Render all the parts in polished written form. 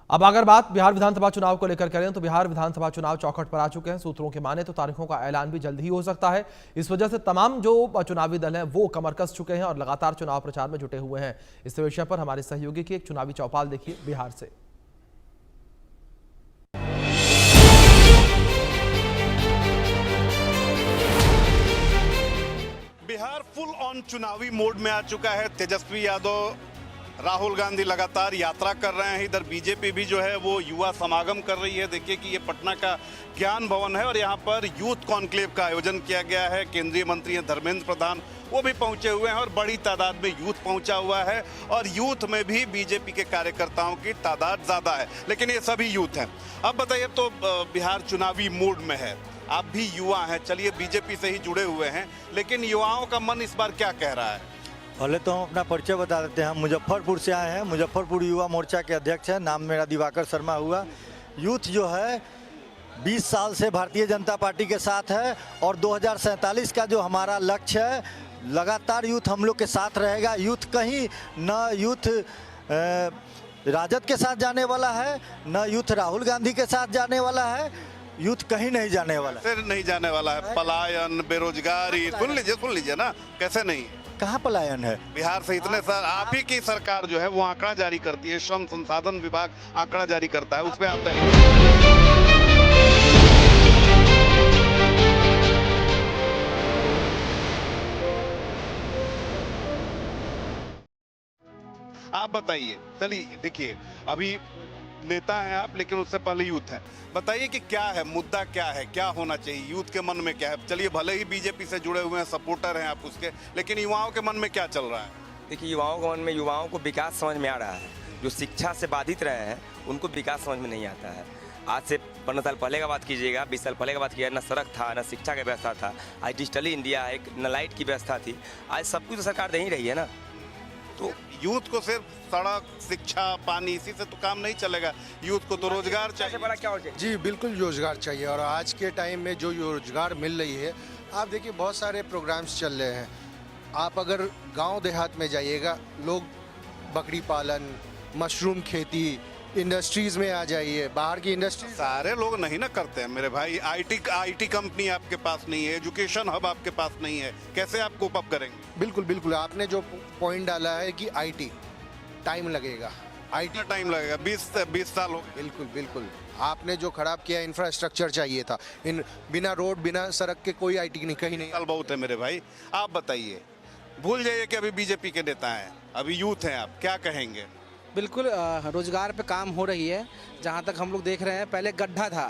अब अगर बात बिहार विधानसभा चुनाव को लेकर करें तो बिहार विधानसभा चुनाव चौखट पर आ चुके हैं। सूत्रों के माने तो तारीखों का ऐलान भी जल्द ही हो सकता है। इस वजह से तमाम जो चुनावी दल हैं वो कमर कस चुके हैं और लगातार चुनाव प्रचार में जुटे हुए हैं। इस विषय पर हमारे सहयोगी की एक चुनावी चौपाल देखिए बिहार से। बिहार फुल ऑन चुनावी मोड में आ चुका है। तेजस्वी यादव, राहुल गांधी लगातार यात्रा कर रहे हैं। इधर बीजेपी भी जो है वो युवा समागम कर रही है। देखिए कि ये पटना का ज्ञान भवन है और यहाँ पर यूथ कॉन्क्लेव का आयोजन किया गया है। केंद्रीय मंत्री हैं धर्मेंद्र प्रधान, वो भी पहुंचे हुए हैं और बड़ी तादाद में यूथ पहुंचा हुआ है और यूथ में भी बीजेपी के कार्यकर्ताओं की तादाद ज्यादा है, लेकिन ये सभी यूथ हैं। अब बताइए, तो बिहार चुनावी मूड में है, आप भी युवा हैं, चलिए बीजेपी से ही जुड़े हुए हैं, लेकिन युवाओं का मन इस बार क्या कह रहा है? पहले तो हम अपना परिचय बता देते हैं। हम मुजफ्फरपुर से आए हैं, मुजफ्फरपुर युवा मोर्चा के अध्यक्ष हैं। नाम मेरा दिवाकर शर्मा हुआ। यूथ जो है 20 साल से भारतीय जनता पार्टी के साथ है और 2047 का जो हमारा लक्ष्य है, लगातार यूथ हम लोग के साथ रहेगा। यूथ कहीं न यूथ राजद के साथ जाने वाला है, न यूथ राहुल गांधी के साथ जाने वाला है। यूथ कहीं नहीं जाने वाला है, नहीं जाने वाला है। पलायन, बेरोजगारी, सुन लीजिए ना, कैसे नहीं, कहाँ पलायन है? बिहार से इतने आप ही की सरकार जो है वो आंकड़ा जारी करती है, श्रम संसाधन विभाग आंकड़ा जारी करता है, उस पर आते हैं। आप बताइए, चलिए देखिए, अभी नेता हैं आप, लेकिन उससे पहले यूथ है। बताइए कि क्या है मुद्दा, क्या है, क्या होना चाहिए, यूथ के मन में क्या है? चलिए भले ही बीजेपी से जुड़े हुए हैं, सपोर्टर हैं आप उसके, लेकिन युवाओं के मन में क्या चल रहा है? देखिए, युवाओं के मन में, युवाओं को विकास समझ में आ रहा है। जो शिक्षा से बाधित रहे हैं उनको विकास समझ में नहीं आता है। आज से 15 साल पहले का बात कीजिएगा, 20 साल पहले का बात कीजिएगा, न सड़क था, न शिक्षा की व्यवस्था था। आज डिजिटली इंडिया है, न लाइट की व्यवस्था थी। आज सब कुछ तो सरकार दे ही रही है ना। तो यूथ को सिर्फ सड़क, शिक्षा, पानी, इसी से तो काम नहीं चलेगा। यूथ को तो रोजगार चाहिए। बड़ा क्या हो जाए? जी बिल्कुल रोजगार चाहिए। और आज के टाइम में जो रोजगार मिल रही है, आप देखिए बहुत सारे प्रोग्राम्स चल रहे हैं। आप अगर गांव देहात में जाइएगा, लोग बकरी पालन, मशरूम खेती, इंडस्ट्रीज में आ जाइए। बाहर की इंडस्ट्री सारे लोग नहीं ना करते हैं मेरे भाई। आईटी कंपनी आपके पास नहीं है, एजुकेशन हब आपके पास नहीं है, कैसे आप कोप अप करेंगे? बिल्कुल आपने जो पॉइंट डाला है कि आईटी टाइम लगेगा, आईटी टाइम लगेगा, 20 साल हो गए। बिल्कुल आपने जो खराब किया, इंफ्रास्ट्रक्चर चाहिए था। बिना रोड, बिना सड़क के कोई आईटी नहीं, कहीं नहीं। साल बहुत है मेरे भाई। आप बताइए, भूल जाइए कि अभी बीजेपी के नेता हैं, अभी यूथ हैं, आप क्या कहेंगे? बिल्कुल रोजगार पे काम हो रही है। जहाँ तक हम लोग देख रहे हैं, पहले गड्ढा था,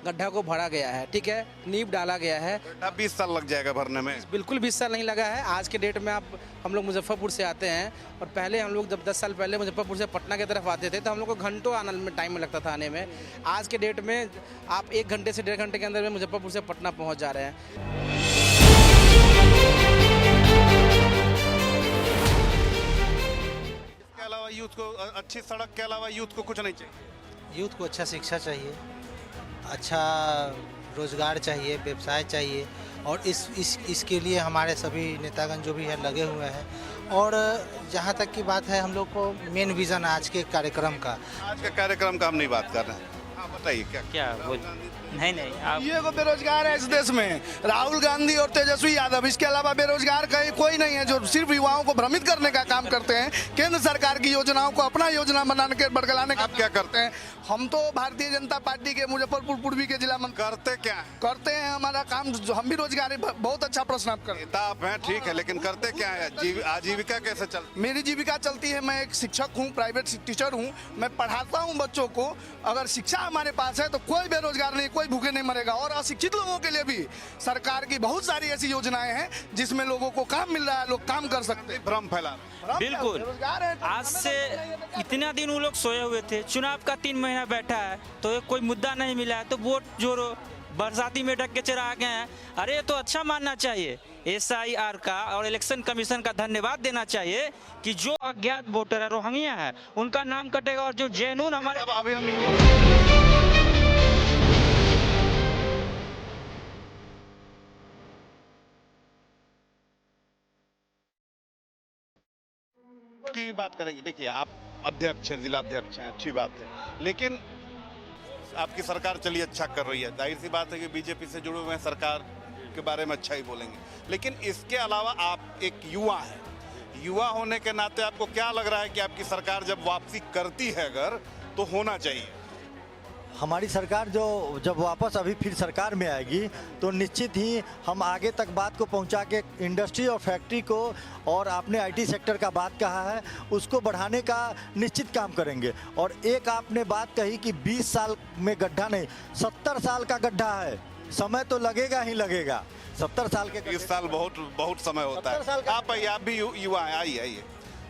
गड्ढा को भरा गया है, ठीक है, नींव डाला गया है। 20 साल लग जाएगा भरने में? बिल्कुल 20 साल नहीं लगा है। आज के डेट में हम लोग मुजफ्फरपुर से आते हैं और पहले हम लोग जब 10 साल पहले मुजफ्फरपुर से पटना की तरफ आते थे तो हम लोग को घंटों आने में टाइम लगता था आने में। आज के डेट में आप 1 घंटे से 1.5 घंटे के अंदर में मुजफ्फरपुर से पटना पहुँच जा रहे हैं। यूथ को अच्छी सड़क के अलावा यूथ को कुछ नहीं चाहिए? यूथ को अच्छा शिक्षा चाहिए, अच्छा रोजगार चाहिए, व्यवसाय चाहिए और इसके लिए हमारे सभी नेतागण जो भी है लगे हुए हैं। और जहाँ तक की बात है, हम लोग को मेन विज़न आज के कार्यक्रम का हम नहीं बात कर रहे हैं। बताइए क्या नहीं आप ये को बेरोजगार है इस देश में, राहुल गांधी और तेजस्वी यादव, इसके अलावा बेरोजगार कहीं कोई नहीं है, जो सिर्फ युवाओं को भ्रमित करने का काम करते हैं। केंद्र सरकार की योजनाओं को अपना योजना बनाने के बरगलाने का। आप क्या करते हैं? हम तो भारतीय जनता पार्टी के मुजफ्फरपुर पूर्वी के जिला मंत्री। करते क्या करते हैं? हमारा काम, हम भी रोजगारी, बहुत अच्छा प्रश्न आप करते हैं, ठीक है, लेकिन करते क्या है? आजीविका कैसे चलती? मेरी जीविका चलती है, मैं एक शिक्षक हूँ, प्राइवेट टीचर हूँ, मैं पढ़ाता हूँ बच्चों को। अगर शिक्षा हमारे पास है तो कोई बेरोजगार नहीं, कोई भूखे नहीं मरेगा। और अशिक्षित लोगों के लिए भी सरकार की बहुत सारी ऐसी योजनाएं हैं जिसमें लोगों को काम मिल रहा है, लोग काम कर सकते हैं। भ्रम फैला बिल्कुल। आज से इतना दिन वो लोग सोए हुए थे, चुनाव का 3 महीना बैठा है तो कोई मुद्दा नहीं मिला है तो वोट जोड़ो, बरसाती में ढक के चढ़ा गए हैं। अरे तो अच्छा मानना चाहिए SIR का और इलेक्शन कमीशन का धन्यवाद देना चाहिए कि जो अज्ञात वोटर है, रोहिंग्या है, उनका नाम कटेगा और जो जेनून हमारे की बात करेंगे। देखिए, आप अध्यक्ष हैं, जिला अध्यक्ष हैं, अच्छी बात है। लेकिन आपकी सरकार चलिए अच्छा कर रही है, जाहिर सी बात है कि बीजेपी से जुड़े हुए हैं, सरकार के बारे में अच्छा ही बोलेंगे। लेकिन इसके अलावा आप एक युवा हैं, युवा होने के नाते आपको क्या लग रहा है कि आपकी सरकार जब वापसी करती है अगर, तो होना चाहिए? हमारी सरकार जो जब वापस अभी फिर सरकार में आएगी तो निश्चित ही हम आगे तक बात को पहुंचा के इंडस्ट्री और फैक्ट्री को, और आपने आईटी सेक्टर का बात कहा है, उसको बढ़ाने का निश्चित काम करेंगे। और एक आपने बात कही कि 20 साल में गड्ढा नहीं, 70 साल का गड्ढा है, समय तो लगेगा ही लगेगा। 70 साल के 20 साल बहुत समय होता 70 साल है। का- आप आइए, आप भी युवा हैं, आइए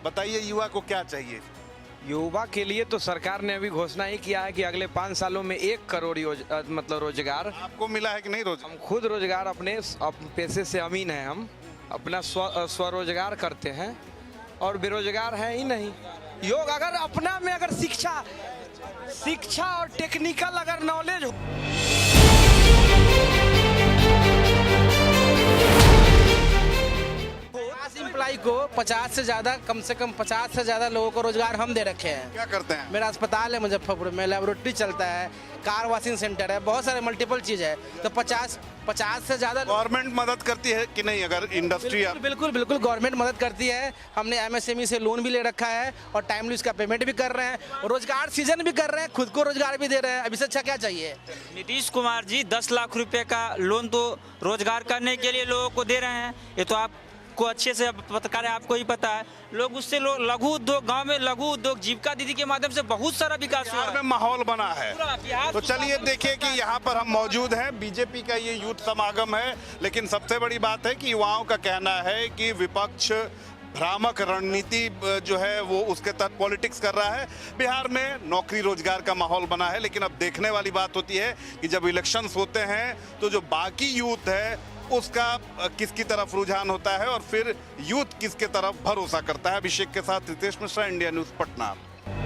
बताइए युवा को क्या चाहिए? युवा के लिए तो सरकार ने अभी घोषणा ही किया है कि अगले 5 सालों में 1 करोड़ मतलब रोजगार। आपको मिला है कि नहीं रोजगार? हम खुद रोजगार अपने पैसे से अमीन हैं, हम अपना स्वरोजगार करते हैं और बेरोजगार है ही नहीं। योग अगर अपना में अगर शिक्षा और टेक्निकल अगर नॉलेज हो, एम्प्लॉय को 50 से ज़्यादा, कम से कम 50 से ज़्यादा लोगों को रोजगार हम दे रखे हैं। क्या करते हैं? मेरा अस्पताल है मुजफ्फरपुर में, लेबोरेटरी चलता है, कार वॉशिंग सेंटर है, बहुत सारे मल्टीपल चीज़ है। तो 50 से ज़्यादा गवर्नमेंट मदद करती है कि नहीं? अगर इंडस्ट्री बिल्कुल गवर्नमेंट मदद करती है। हमने MSME से लोन भी ले रखा है और टाइमली उसका पेमेंट भी कर रहे हैं, और रोजगार सीजन भी कर रहे हैं, खुद को रोजगार भी दे रहे हैं। अभी से अच्छा क्या चाहिए? नीतीश कुमार जी 10 लाख रुपए का लोन तो रोजगार करने के लिए लोगों को दे रहे हैं। ये तो आपको अच्छे से पत्रकार है, आपको ही पता है। लोग उससे लघु उद्योग, गांव में लघु उद्योग जीविका दीदी के माध्यम से बहुत सारा विकास हुआ बिहार है। में माहौल बना है। पूरा बिहार तो चलिए देखिए कि यहाँ पर हम मौजूद हैं, बीजेपी का ये यूथ समागम है। लेकिन सबसे बड़ी बात है कि युवाओं का कहना है कि विपक्ष भ्रामक रणनीति जो है वो उसके तहत पॉलिटिक्स कर रहा है। बिहार में नौकरी रोजगार का माहौल बना है, लेकिन अब देखने वाली बात होती है कि जब इलेक्शंस होते हैं तो जो बाकी यूथ है उसका किसकी तरफ रुझान होता है और फिर यूथ किसके तरफ भरोसा करता है। अभिषेक के साथ रितेश मिश्रा, इंडिया न्यूज़, पटना।